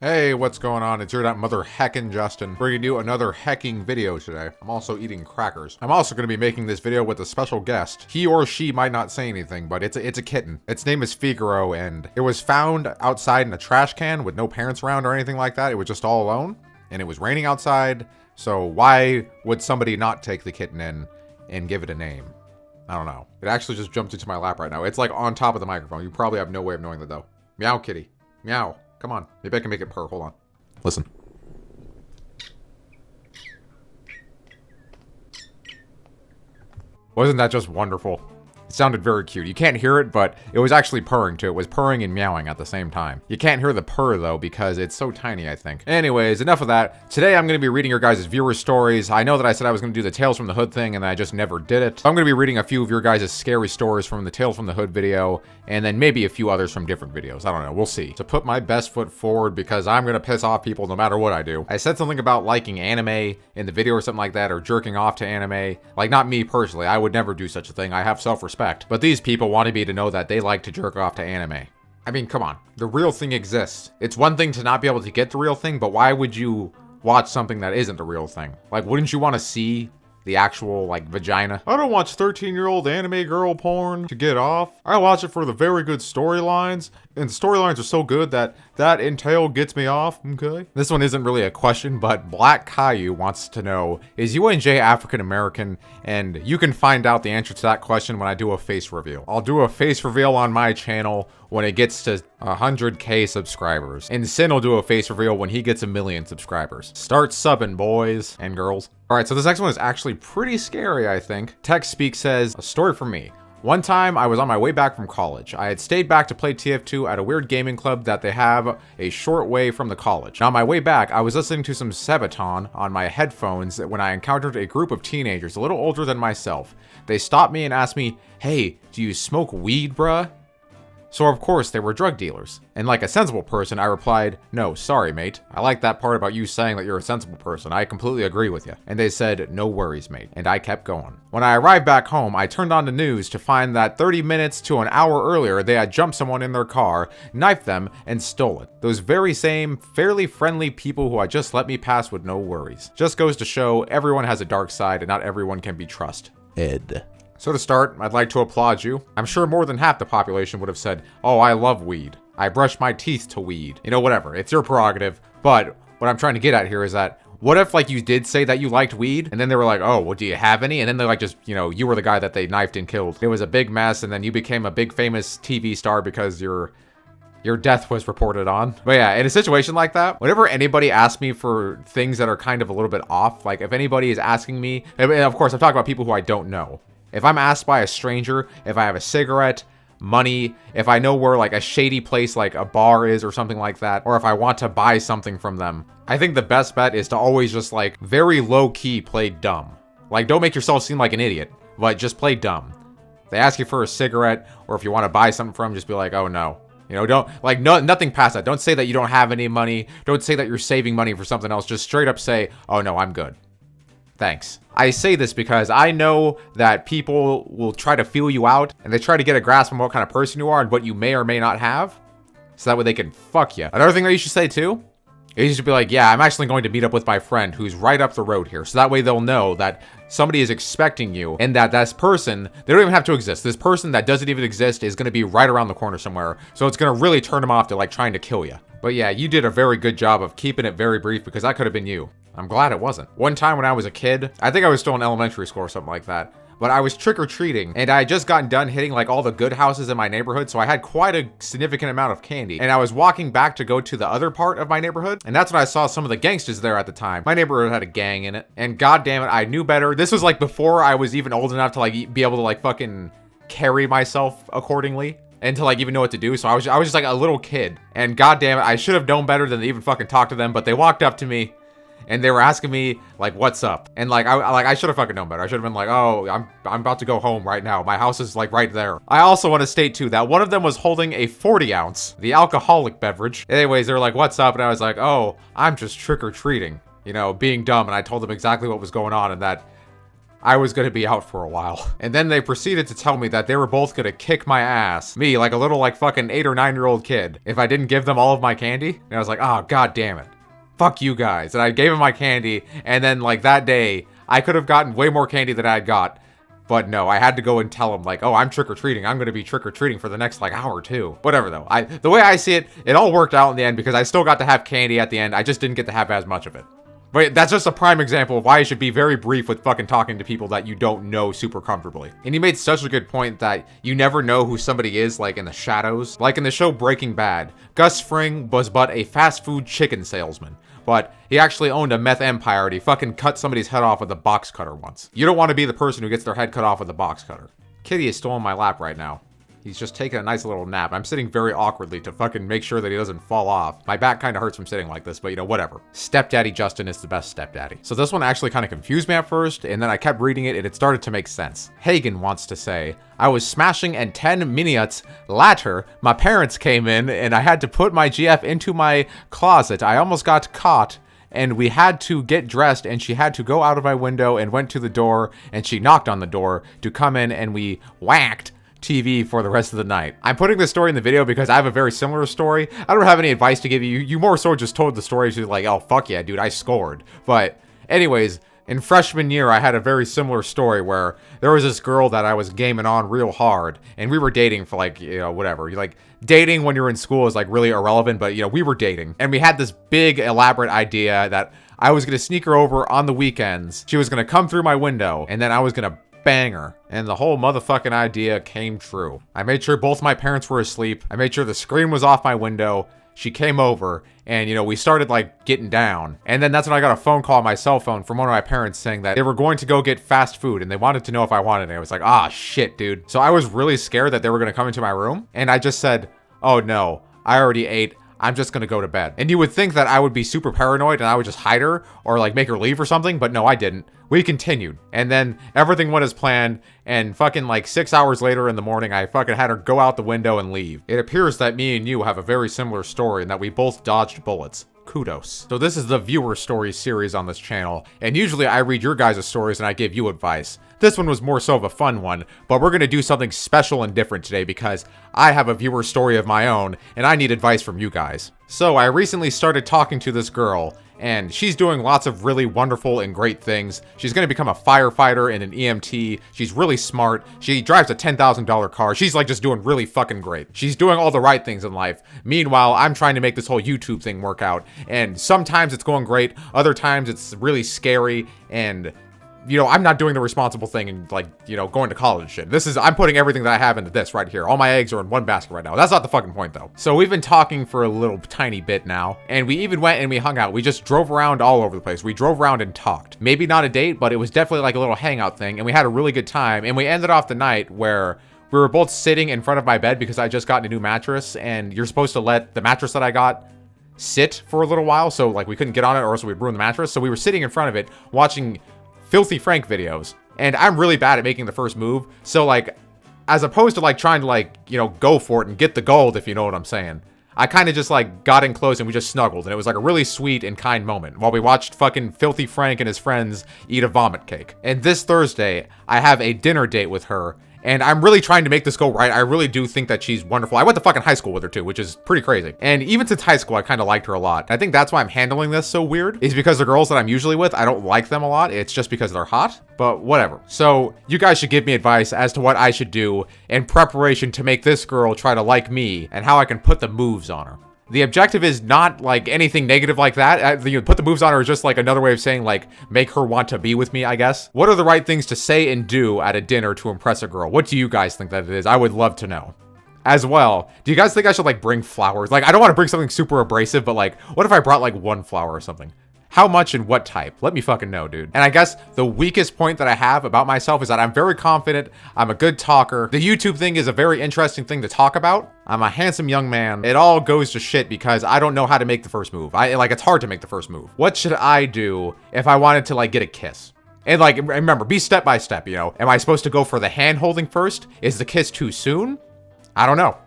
Hey, what's going on? It's your that mother heckin' Justin. We're gonna do another hecking video today. I'm also eating crackers. I'm also gonna be making this video with a special guest. He or she might not say anything, but it's a kitten. Its name is Figaro, and it was found outside in a trash can with no parents around or anything like that. It was just all alone, and it was raining outside. So why would somebody not take the kitten in and give it a name? I don't know. It actually just jumped into my lap right now. It's like on top of the microphone. You probably have no way of knowing that though. Meow, kitty. Meow. Come on. Maybe I can make it purr. Hold on. Listen. Wasn't that just wonderful? It sounded very cute. You can't hear it, but it was actually purring too. It was purring and meowing at the same time. You can't hear the purr though because it's so tiny, I think. Anyways, enough of that. Today I'm going to be reading your guys' viewer stories. I know that I said I was going to do the Tales from the Hood thing and I just never did it. So I'm going to be reading a few of your guys' scary stories from the Tales from the Hood video and then maybe a few others from different videos. I don't know. We'll see. To put my best foot forward because I'm going to piss off people no matter what I do. I said something about liking anime in the video or something like that or jerking off to anime. Like not me personally. I would never do such a thing. I have self-respect. But these people wanted me to know that they like to jerk off to anime. I mean, come on. The real thing exists. It's one thing to not be able to get the real thing, but why would you watch something that isn't the real thing? Like, wouldn't you want to see the actual, like, vagina? I don't watch 13-year-old anime girl porn to get off. I watch it for the very good storylines, and the storylines are so good that entail gets me off, okay? This one isn't really a question, but Black Caillou wants to know, is UNJ African American? And you can find out the answer to that question when I do a face reveal. I'll do a face reveal on my channel when it gets to 100K subscribers. And Sin will do a face reveal when he gets 1,000,000 subscribers. Start subbing, boys and girls. All right, so this next one is actually pretty scary, I think. Text Speak says, a story for me. One time, I was on my way back from college. I had stayed back to play TF2 at a weird gaming club that they have a short way from the college. And on my way back, I was listening to some Sabaton on my headphones when I encountered a group of teenagers a little older than myself. They stopped me and asked me, "Hey, do you smoke weed, bruh?" So of course they were drug dealers. And like a sensible person, I replied, "No, sorry mate. I like that part about you saying that you're a sensible person. I completely agree with you." And they said, "No worries mate." And I kept going. When I arrived back home, I turned on the news to find that 30 minutes to an hour earlier, they had jumped someone in their car, knifed them, and stole it. Those very same, fairly friendly people who had just let me pass with no worries. Just goes to show everyone has a dark side and not everyone can be trusted. Ed. So to start, I'd like to applaud you. I'm sure more than half the population would have said, "Oh, I love weed. I brush my teeth to weed." You know, whatever. It's your prerogative. But what I'm trying to get at here is that, what if like you did say that you liked weed and then they were like, "Oh, well, do you have any?" And then they're like, just, you know, you were the guy that they knifed and killed. It was a big mess and then you became a big famous TV star because your death was reported on. But yeah, in a situation like that, whenever anybody asks me for things that are kind of a little bit off, like if anybody is asking me, and of course I'm talking about people who I don't know. If I'm asked by a stranger, if I have a cigarette, money, if I know where like a shady place like a bar is or something like that, or if I want to buy something from them, I think the best bet is to always just like very low key play dumb. Like don't make yourself seem like an idiot, but just play dumb. If they ask you for a cigarette or if you want to buy something from them, just be like, "Oh no." You know, don't like nothing past that. Don't say that you don't have any money. Don't say that you're saving money for something else. Just straight up say, "Oh no, I'm good. Thanks." I say this because I know that people will try to feel you out and they try to get a grasp on what kind of person you are and what you may or may not have, so that way they can fuck you. Another thing that you should say too is you should be like, "Yeah, I'm actually going to meet up with my friend who's right up the road here." So that way they'll know that somebody is expecting you and that this person, they don't even have to exist. This person that doesn't even exist is going to be right around the corner somewhere. So it's going to really turn them off to like trying to kill you. But yeah, you did a very good job of keeping it very brief because that could have been you. I'm glad it wasn't. One time when I was a kid, I think I was still in elementary school or something like that, but I was trick-or-treating and I had just gotten done hitting like all the good houses in my neighborhood, so I had quite a significant amount of candy. And I was walking back to go to the other part of my neighborhood, and that's when I saw some of the gangsters there at the time. My neighborhood had a gang in it, and god damn it, I knew better. This was like before I was even old enough to like be able to like fucking carry myself accordingly and to like even know what to do. So I was just like a little kid, and god damn it, I should have known better than to even fucking talk to them, but they walked up to me and they were asking me like, "What's up?" And like I should have fucking known better. I should have been like, "Oh, I'm about to go home right now. My house is like right there." I also want to state too that one of them was holding a 40 ounce, the alcoholic beverage. Anyways, they were like, "What's up?" And I was like, "Oh, I'm just trick-or-treating," you know, being dumb. And I told them exactly what was going on and that I was gonna be out for a while. And then they proceeded to tell me that they were both gonna kick my ass, me, like a little like fucking 8 or 9-year-old kid, if I didn't give them all of my candy. And I was like, oh, god damn it. Fuck you guys. And I gave them my candy, and then like that day, I could have gotten way more candy than I got. But no, I had to go and tell them like, oh, I'm trick-or-treating. I'm gonna be trick-or-treating for the next like hour or two. Whatever though. The way I see it, it all worked out in the end because I still got to have candy at the end. I just didn't get to have as much of it. But that's just a prime example of why you should be very brief with fucking talking to people that you don't know super comfortably. And he made such a good point that you never know who somebody is like in the shadows. Like in the show Breaking Bad, Gus Fring was but a fast food chicken salesman. But he actually owned a meth empire and he fucking cut somebody's head off with a box cutter once. You don't want to be the person who gets their head cut off with a box cutter. Kitty is still on my lap right now. He's just taking a nice little nap. I'm sitting very awkwardly to fucking make sure that he doesn't fall off. My back kind of hurts from sitting like this, but you know, whatever. Stepdaddy Justin is the best stepdaddy. So this one actually kind of confused me at first, and then I kept reading it and it started to make sense. Hagen wants to say, I was smashing and 10 minutes later, my parents came in and I had to put my GF into my closet. I almost got caught. And we had to get dressed and she had to go out of my window and went to the door and she knocked on the door to come in and we whacked TV for the rest of the night. I'm putting this story in the video because I have a very similar story. I don't have any advice to give you. You more so just told the story to like, oh, fuck yeah, dude, I scored. But anyways, in freshman year, I had a very similar story where there was this girl that I was gaming on real hard and we were dating for like, you know, whatever. Like dating when you're in school is like really irrelevant, but you know, we were dating and we had this big elaborate idea that I was going to sneak her over on the weekends. She was going to come through my window and then I was going to bang her. And the whole motherfucking idea came true. I made sure both my parents were asleep. I made sure the screen was off my window. She came over and, you know, we started like getting down. And then that's when I got a phone call on my cell phone from one of my parents saying that they were going to go get fast food and they wanted to know if I wanted it. I was like, ah, shit, dude. So I was really scared that they were going to come into my room. And I just said, oh no, I already ate. I'm just gonna go to bed. And you would think that I would be super paranoid and I would just hide her or like make her leave or something, but no, I didn't. We continued. And then everything went as planned and fucking like 6 hours later in the morning, I fucking had her go out the window and leave. It appears that me and you have a very similar story and that we both dodged bullets. Kudos. So this is the viewer stories series on this channel, and usually I read your guys' stories and I give you advice. This one was more so of a fun one, but we're gonna do something special and different today because I have a viewer story of my own and I need advice from you guys. So I recently started talking to this girl and she's doing lots of really wonderful and great things. She's gonna become a firefighter and an EMT. She's really smart. She drives a $10,000 car. She's like just doing really fucking great. She's doing all the right things in life. Meanwhile, I'm trying to make this whole YouTube thing work out. And sometimes it's going great. Other times it's really scary and you know, I'm not doing the responsible thing and like, you know, going to college and shit. This is, I'm putting everything that I have into this right here. All my eggs are in one basket right now. That's not the fucking point though. So we've been talking for a little tiny bit now and we even went and we hung out. We just drove around all over the place. We drove around and talked. Maybe not a date, but it was definitely like a little hangout thing and we had a really good time. And we ended off the night where we were both sitting in front of my bed because I just got a new mattress and you're supposed to let the mattress that I got sit for a little while. So like we couldn't get on it or else we'd ruin the mattress. So we were sitting in front of it watching Filthy Frank videos, and I'm really bad at making the first move, so like as opposed to like trying to like, you know, go for it and get the gold, if you know what I'm saying, I kind of just like got in close and we just snuggled and it was like a really sweet and kind moment while we watched fucking Filthy Frank and his friends eat a vomit cake. And this Thursday I have a dinner date with her and I'm really trying to make this go right. I really do think that she's wonderful. I went to fucking high school with her too, which is pretty crazy. And even since high school, I kind of liked her a lot. I think that's why I'm handling this so weird, is because the girls that I'm usually with, I don't like them a lot. It's just because they're hot, but whatever. So you guys should give me advice as to what I should do in preparation to make this girl try to like me and how I can put the moves on her. The objective is not like anything negative like that. You put the moves on her is just like another way of saying like make her want to be with me, I guess. What are the right things to say and do at a dinner to impress a girl? What do you guys think that it is? I would love to know. As well, do you guys think I should like bring flowers? Like I don't want to bring something super abrasive, but like what if I brought like one flower or something? How much and what type? Let me fucking know, dude. And I guess the weakest point that I have about myself is that I'm very confident. I'm a good talker. The YouTube thing is a very interesting thing to talk about. I'm a handsome young man. It all goes to shit because I don't know how to make the first move. It's hard to make the first move. What should I do if I wanted to like get a kiss? And like, remember, be step by step, you know? Am I supposed to go for the hand holding first? Is the kiss too soon? I don't know.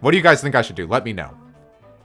What do you guys think I should do? Let me know.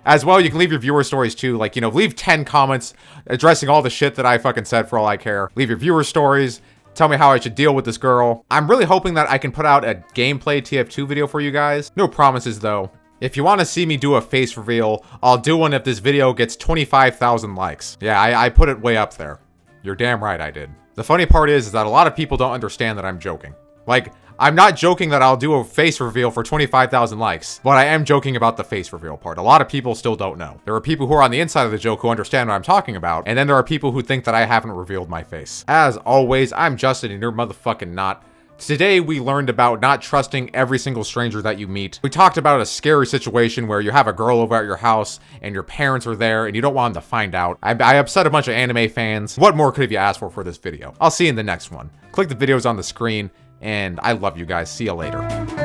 As well, you can leave your viewer stories too. Like, you know, leave 10 comments addressing all the shit that I fucking said for all I care. Leave your viewer stories. tell me how I should deal with this girl. I'm really hoping that I can put out a gameplay TF2 video for you guys. No promises though. If you want to see me do a face reveal, I'll do one if this video gets 25,000 likes. Yeah, I put it way up there. You're damn right I did. The funny part is that a lot of people don't understand that I'm joking. Like, I'm not joking that I'll do a face reveal for 25,000 likes, but I am joking about the face reveal part. A lot of people still don't know. There are people who are on the inside of the joke who understand what I'm talking about, and then there are people who think that I haven't revealed my face. As always, I'm Justin and you're motherfucking not. Today, we learned about not trusting every single stranger that you meet. We talked about a scary situation where you have a girl over at your house and your parents are there and you don't want them to find out. I upset a bunch of anime fans. What more could have you asked for this video? I'll see you in the next one. Click the videos on the screen, and I love you guys. See you later.